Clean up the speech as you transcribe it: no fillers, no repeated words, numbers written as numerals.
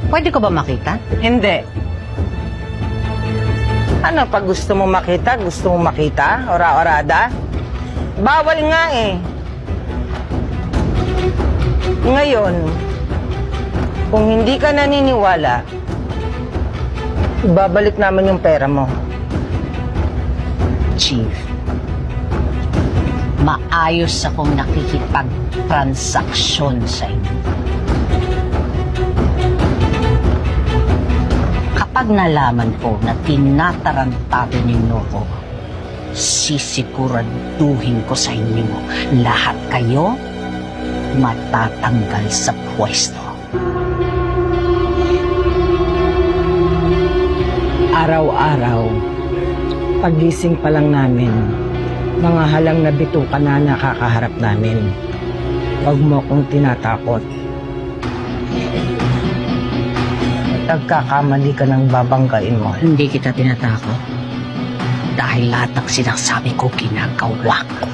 Pwede ko ba makita? Hindi. Ano, pag gusto mo makita, gusto mo makita? Ora-orada? Bawal nga eh. Ngayon, kung hindi ka naniniwala, ibabalik namin yung pera mo. Chief, maayos akong nakikipag-transaksyon sa inyo. Kapag nalaman ko na tinatarantado ninyo ko, sisiguraduhin ko sa inyo lahat kayo matatanggal sa pwesto. Araw-araw, pagising pa lang namin, mga halang na bituka na nakakaharap namin. Huwag mo akong tinatakot. Nagkakamali ka ng babanggain mo. Hindi kita tinatakot dahil lahat ng sinasabi ko ginagawa ko.